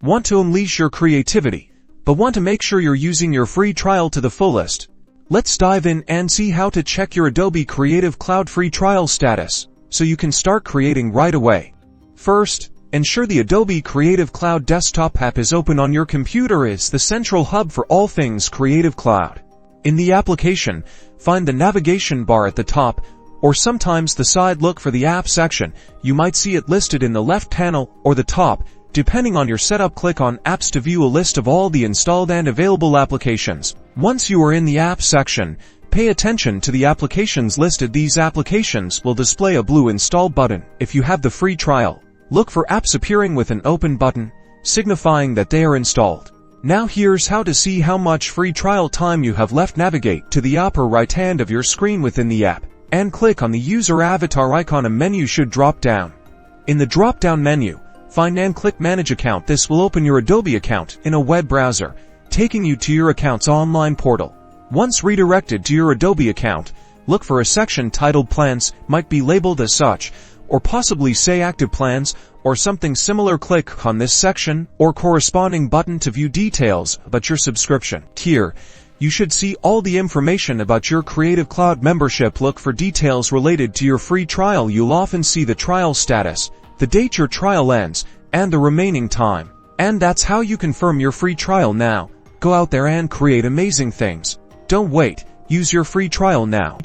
Want to unleash your creativity, but want to make sure you're using your free trial to the fullest? Let's dive in and see how to check your Adobe Creative Cloud free trial status, so you can start creating right away. First, ensure the Adobe Creative Cloud desktop app is open on your computer. It's the central hub for all things Creative Cloud. In the application, find the navigation bar at the top, or sometimes the side. Look for the app section. You might see it listed in the left panel or the top, depending on your setup. Click on Apps to view a list of all the installed and available applications. Once you are in the Apps section, pay attention to the applications listed. These applications will display a blue Install button. If you have the free trial, look for apps appearing with an Open button, signifying that they are installed. Now here's how to see how much free trial time you have left. Navigate to the upper right hand of your screen within the app, and click on the user avatar icon. A menu should drop down. In the drop-down menu, find and click Manage Account. This will open your Adobe account in a web browser, taking you to your account's online portal. Once redirected to your Adobe account, look for a section titled Plans, might be labeled as such, or possibly say Active Plans, or something similar. Click on this section or corresponding button to view details about your subscription. Here, you should see all the information about your Creative Cloud membership. Look for details related to your free trial. You'll often see the trial status, the date your trial ends, and the remaining time. And that's how you confirm your free trial. Now, go out there and create amazing things. Don't wait, use your free trial now.